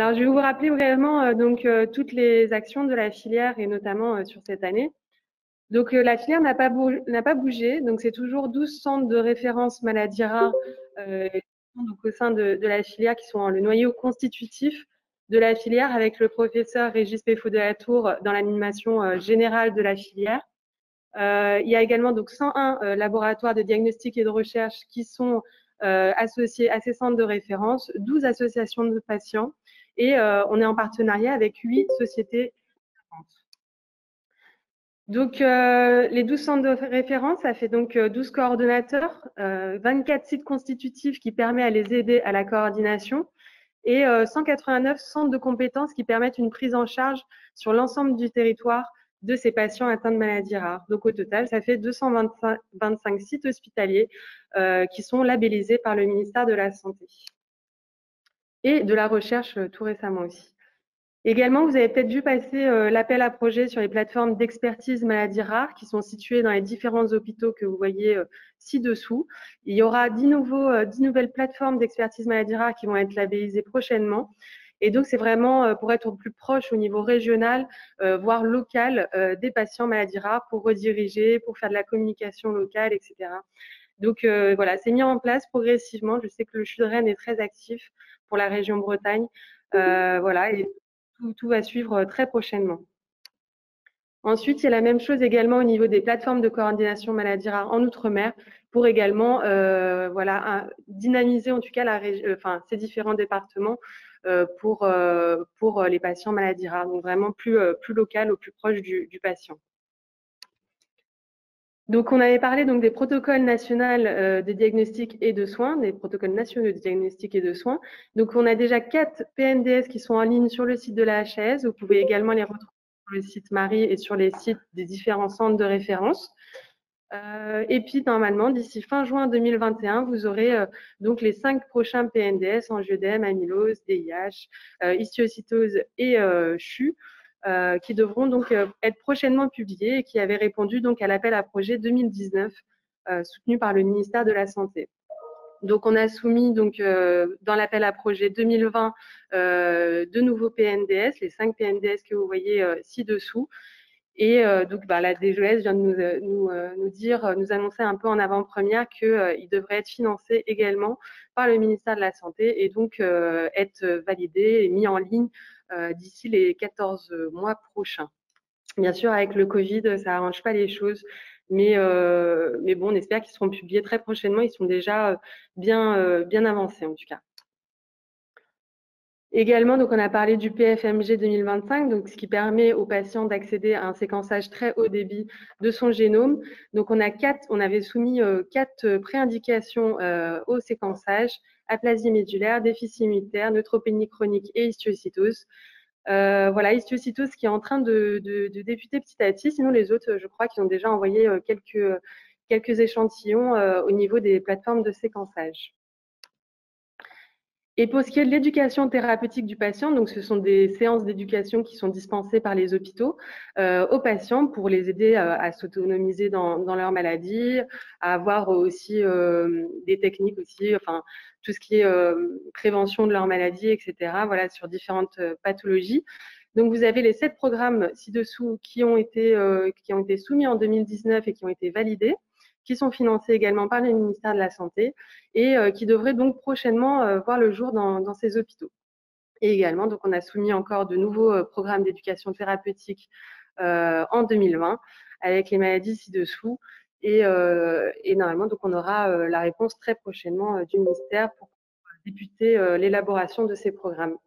Alors, je vais vous rappeler vraiment toutes les actions de la filière et notamment sur cette année. Donc, la filière n'a pas bougé. Donc, c'est toujours 12 centres de référence maladies rares donc au sein de la filière qui sont le noyau constitutif de la filière avec le professeur Régis Peffot de la Tour dans l'animation générale de la filière. Il y a également donc 101 laboratoires de diagnostic et de recherche qui sont associés à ces centres de référence, 12 associations de patients et on est en partenariat avec 8 sociétés. Donc, les 12 centres de référence, ça fait donc 12 coordonnateurs, 24 sites constitutifs qui permettent à les aider à la coordination et 189 centres de compétences qui permettent une prise en charge sur l'ensemble du territoire de ces patients atteints de maladies rares. Donc, au total, ça fait 225 sites hospitaliers qui sont labellisés par le ministère de la Santé et de la Recherche tout récemment aussi. Également, vous avez peut-être vu passer l'appel à projets sur les plateformes d'expertise maladies rares qui sont situées dans les différents hôpitaux que vous voyez ci-dessous. Il y aura 10 nouvelles plateformes d'expertise maladies rares qui vont être labellisées prochainement. Et donc, c'est vraiment pour être au plus proche au niveau régional, voire local, des patients maladies rares pour rediriger, pour faire de la communication locale, etc. Donc, voilà, c'est mis en place progressivement. Je sais que le CHU de Rennes est très actif pour la région Bretagne. Voilà, et tout va suivre très prochainement. Ensuite, il y a la même chose également au niveau des plateformes de coordination maladies rares en Outre-mer pour également voilà, dynamiser en tout cas ces différents départements pour les patients maladies rares, donc vraiment plus local, au plus proche du patient. Donc, on avait parlé donc des protocoles nationaux de diagnostic et de soins, des protocoles nationaux de diagnostic et de soins. Donc, on a déjà 4 PNDS qui sont en ligne sur le site de la HAS. Vous pouvez également les retrouver sur le site Marie et sur les sites des différents centres de référence. Et puis, normalement, d'ici fin juin 2021, vous aurez donc les 5 prochains PNDS, angioedème, amylose, DIH, histiocytose et CHU. Qui devront donc être prochainement publiés et qui avaient répondu donc à l'appel à projet 2019 soutenu par le ministère de la Santé. Donc, on a soumis donc dans l'appel à projet 2020 de nouveaux PNDS, les 5 PNDS que vous voyez ci-dessous. Et donc, la DGS vient de nous annoncer un peu en avant-première qu'il devrait être financé également par le ministère de la Santé et donc être validé et mis en ligne d'ici les 14 mois prochains. Bien sûr, avec le Covid, ça n'arrange pas les choses, mais bon, on espère qu'ils seront publiés très prochainement. Ils sont déjà bien avancés en tout cas. Également, donc on a parlé du PFMG 2025, donc ce qui permet aux patients d'accéder à un séquençage très haut débit de son génome. Donc on avait soumis 4 préindications au séquençage: aplasie médulaire, déficit immunitaire, neutropénie chronique et histiocytose. Voilà, histiocytose qui est en train de débuter petit à petit. Sinon, les autres, je crois qu'ils ont déjà envoyé quelques échantillons au niveau des plateformes de séquençage. Et pour ce qui est de l'éducation thérapeutique du patient, donc ce sont des séances d'éducation qui sont dispensées par les hôpitaux aux patients pour les aider à s'autonomiser dans leur maladie, à avoir aussi des techniques aussi, enfin tout ce qui est prévention de leur maladie, etc. Voilà, sur différentes pathologies. Donc vous avez les 7 programmes ci-dessous qui ont été soumis en 2019 et qui ont été validés, qui sont financés également par le ministère de la Santé et qui devraient donc prochainement voir le jour dans ces hôpitaux. Et également, donc, on a soumis encore de nouveaux programmes d'éducation thérapeutique en 2020 avec les maladies ci-dessous. Et normalement, donc, on aura la réponse très prochainement du ministère pour débuter l'élaboration de ces programmes.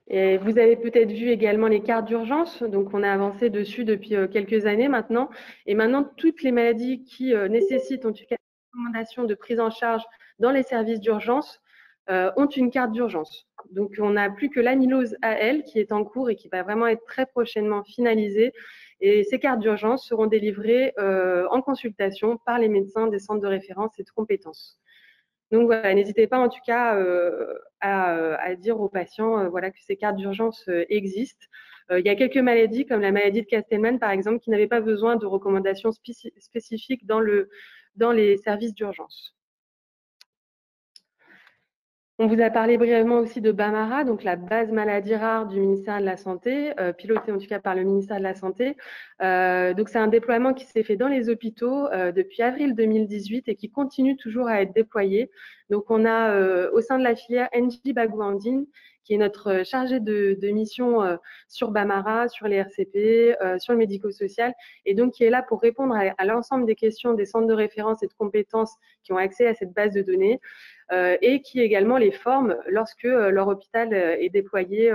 Et vous avez peut-être vu également les cartes d'urgence. Donc, on a avancé dessus depuis quelques années maintenant. Et maintenant, toutes les maladies qui nécessitent en tout cas une recommandation de prise en charge dans les services d'urgence ont une carte d'urgence. Donc, on n'a plus que l'amylose AL qui est en cours et qui va vraiment être très prochainement finalisée. Et ces cartes d'urgence seront délivrées en consultation par les médecins des centres de référence et de compétences. Donc voilà, n'hésitez pas en tout cas à dire aux patients voilà, que ces cartes d'urgence existent. Il y a quelques maladies, comme la maladie de Castleman par exemple, qui n'avaient pas besoin de recommandations spécifiques dans les services d'urgence. On vous a parlé brièvement aussi de BAMARA, donc la base maladie rare du ministère de la Santé, pilotée en tout cas par le ministère de la Santé. Donc c'est un déploiement qui s'est fait dans les hôpitaux depuis avril 2018 et qui continue toujours à être déployé. Donc on a au sein de la filière Engie Bagouandine, qui est notre chargé de mission sur BAMARA, sur les RCP, sur le médico-social, et donc qui est là pour répondre à l'ensemble des questions des centres de référence et de compétences qui ont accès à cette base de données. Et qui également les forment lorsque leur hôpital est déployé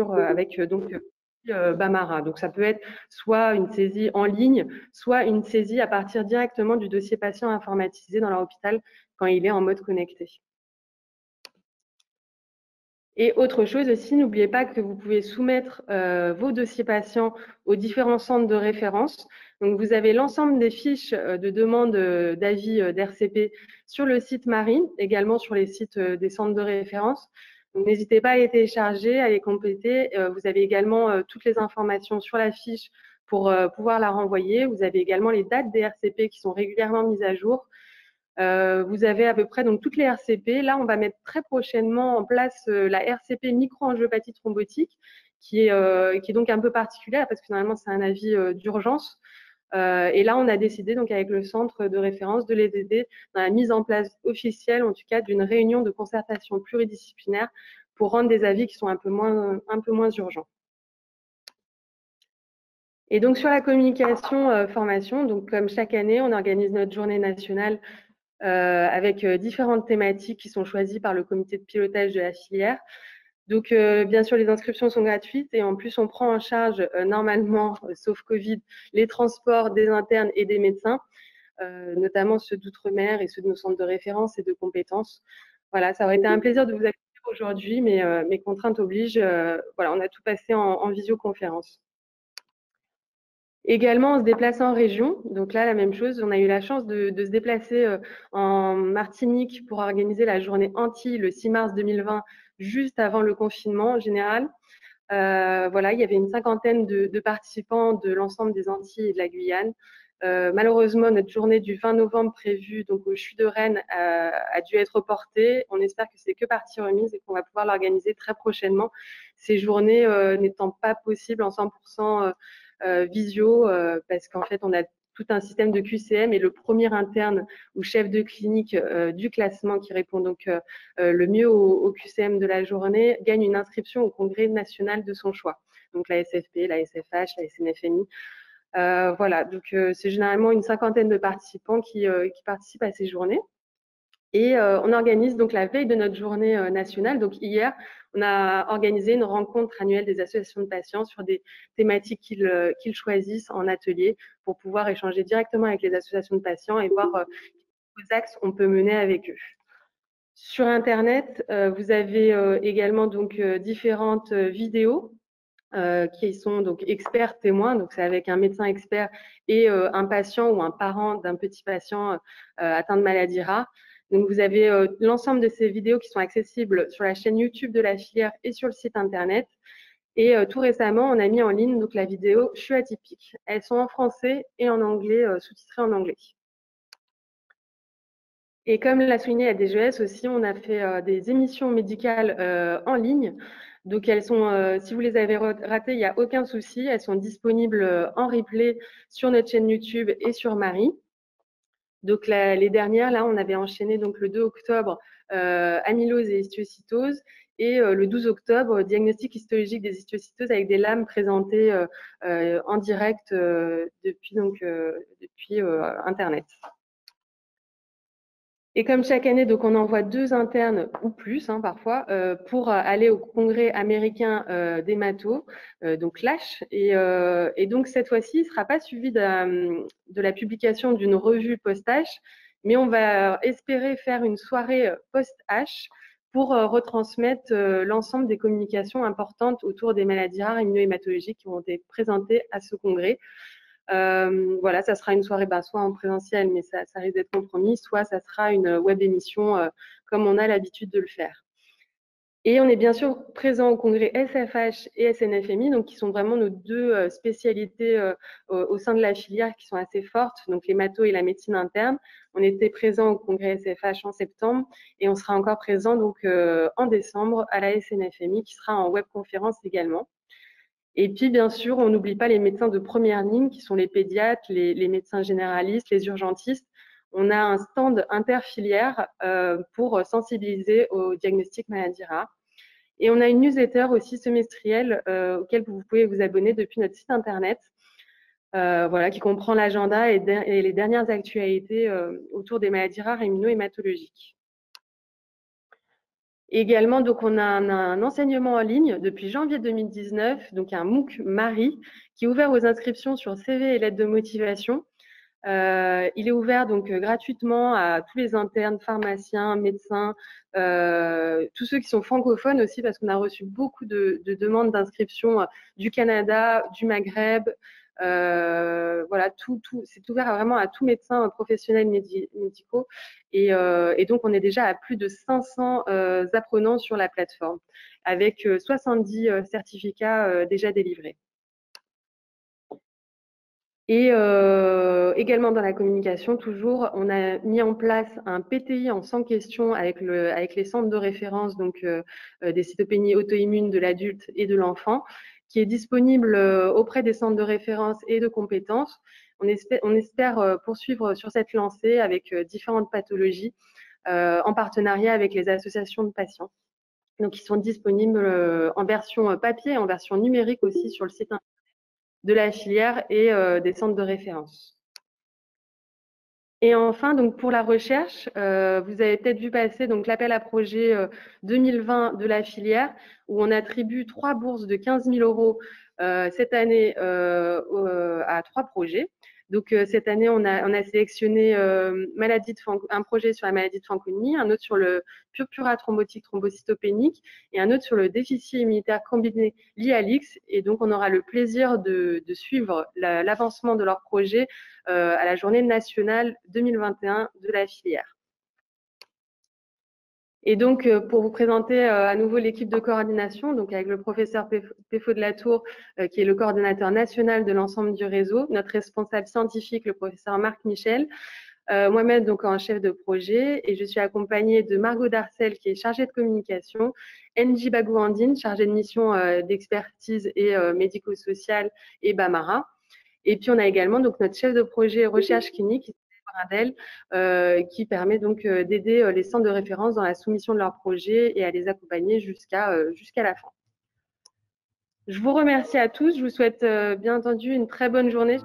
avec donc BAMARA. Donc ça peut être soit une saisie en ligne, soit une saisie à partir directement du dossier patient informatisé dans leur hôpital quand il est en mode connecté. Et autre chose aussi, n'oubliez pas que vous pouvez soumettre vos dossiers patients aux différents centres de référence. Donc, vous avez l'ensemble des fiches de demande d'avis d'RCP sur le site Marine, également sur les sites des centres de référence. Donc, n'hésitez pas à les télécharger, à les compléter. Vous avez également toutes les informations sur la fiche pour pouvoir la renvoyer. Vous avez également les dates des RCP qui sont régulièrement mises à jour. Vous avez à peu près donc toutes les RCP. Là, on va mettre très prochainement en place la RCP microangiopathie thrombotique, qui est donc un peu particulière parce que finalement, c'est un avis d'urgence. Et là, on a décidé donc avec le centre de référence de les aider dans la mise en place officielle, en tout cas, d'une réunion de concertation pluridisciplinaire pour rendre des avis qui sont un peu moins urgents. Et donc sur la communication formation, donc comme chaque année, on organise notre journée nationale avec différentes thématiques qui sont choisies par le comité de pilotage de la filière. Donc, bien sûr, les inscriptions sont gratuites et en plus, on prend en charge normalement, sauf Covid, les transports des internes et des médecins, notamment ceux d'outre-mer et ceux de nos centres de référence et de compétences. Voilà, ça aurait été un plaisir de vous accueillir aujourd'hui, mais mes contraintes obligent. Voilà, on a tout passé en visioconférence. Également, on se déplace en région. Donc là, la même chose, on a eu la chance de se déplacer en Martinique pour organiser la journée Antilles le 6 mars 2020, juste avant le confinement général. Voilà, il y avait une cinquantaine de participants de l'ensemble des Antilles et de la Guyane. Malheureusement, notre journée du 20 novembre prévue donc au CHU de Rennes a dû être reportée. On espère que c'est que partie remise et qu'on va pouvoir l'organiser très prochainement. Ces journées n'étant pas possibles en 100% visio parce qu'en fait, on a tout un système de QCM et le premier interne ou chef de clinique du classement qui répond donc le mieux au QCM de la journée gagne une inscription au congrès national de son choix. Donc la SFP, la SFH, la SNFMI. Voilà, donc c'est généralement une cinquantaine de participants qui participent à ces journées. Et on organise donc la veille de notre journée nationale. Donc hier, on a organisé une rencontre annuelle des associations de patients sur des thématiques qu'ils choisissent en atelier pour pouvoir échanger directement avec les associations de patients et voir quels axes on peut mener avec eux. Sur Internet, vous avez également donc différentes vidéos qui sont donc experts témoins, donc c'est avec un médecin expert et un patient ou un parent d'un petit patient atteint de maladie rare. Donc vous avez l'ensemble de ces vidéos qui sont accessibles sur la chaîne YouTube de la filière et sur le site internet. Et tout récemment, on a mis en ligne donc la vidéo Je suis atypique. Elles sont en français et en anglais, sous-titrées en anglais. Et comme l'a souligné la DGS aussi, on a fait des émissions médicales en ligne. Donc elles sont, si vous les avez ratées, il n'y a aucun souci. Elles sont disponibles en replay sur notre chaîne YouTube et sur Marie. Donc les dernières, là, on avait enchaîné donc le 2 octobre amylose et histiocytose et le 12 octobre diagnostic histologique des histiocytoses avec des lames présentées en direct depuis Internet. Et comme chaque année, donc on envoie 2 internes ou plus parfois pour aller au congrès américain d'hémato, donc l'ASH. Et donc cette fois-ci, il ne sera pas suivi de la publication d'une revue post-ASH, mais on va espérer faire une soirée post-ASH pour retransmettre l'ensemble des communications importantes autour des maladies rares immunohématologiques qui ont été présentées à ce congrès. Voilà, ça sera une soirée soit en présentiel, mais ça risque d'être compromis, soit ça sera une web émission comme on a l'habitude de le faire. Et on est bien sûr présent au congrès SFH et SNFMI, donc qui sont vraiment nos deux spécialités au sein de la filière qui sont assez fortes, donc l'hémato et la médecine interne. On était présent au congrès SFH en septembre et on sera encore présent donc en décembre à la SNFMI qui sera en webconférence également. Et puis, bien sûr, on n'oublie pas les médecins de première ligne qui sont les pédiatres, les médecins généralistes, les urgentistes. On a un stand interfilière pour sensibiliser au diagnostic maladie rare. Et on a une newsletter aussi semestrielle auquel vous pouvez vous abonner depuis notre site internet, voilà, qui comprend l'agenda et les dernières actualités autour des maladies rares immuno-hématologiques. Également, donc, on a un enseignement en ligne depuis janvier 2019, donc un MOOC Marie, qui est ouvert aux inscriptions sur CV et lettres de motivation. Il est ouvert donc gratuitement à tous les internes, pharmaciens, médecins, tous ceux qui sont francophones aussi, parce qu'on a reçu beaucoup de demandes d'inscription du Canada, du Maghreb. Voilà, c'est ouvert vraiment à tous médecins professionnels médicaux. Et donc, on est déjà à plus de 500 apprenants sur la plateforme, avec 70 certificats déjà délivrés. Et également dans la communication, toujours, on a mis en place un PTI en 100 questions avec les centres de référence, donc des cytopénies auto-immunes de l'adulte et de l'enfant, qui est disponible auprès des centres de référence et de compétences. On espère poursuivre sur cette lancée avec différentes pathologies en partenariat avec les associations de patients. Donc, ils sont disponibles en version papier et en version numérique aussi sur le site de la filière et des centres de référence. Et enfin, donc pour la recherche, vous avez peut-être vu passer donc l'appel à projet 2020 de la filière, où on attribue 3 bourses de 15 000 € cette année à 3 projets. Donc cette année, on a sélectionné un projet sur la maladie de Fanconi, un autre sur le purpura thrombotique thrombocytopénique et un autre sur le déficit immunitaire combiné lié à l'X. Et donc on aura le plaisir de suivre l'avancement de leur projet à la journée nationale 2021 de la filière. Et donc, pour vous présenter à nouveau l'équipe de coordination, donc avec le professeur Péfo de la Tour, qui est le coordonnateur national de l'ensemble du réseau, notre responsable scientifique, le professeur Marc Michel, moi-même donc en chef de projet, et je suis accompagnée de Margot Darcel, qui est chargée de communication, Nji Bagouandine, chargée de mission d'expertise et médico-sociale, et Bamara. Et puis, on a également donc notre chef de projet recherche clinique, qui permet donc d'aider les centres de référence dans la soumission de leurs projets et à les accompagner jusqu'à la fin. Je vous remercie à tous. Je vous souhaite bien entendu une très bonne journée.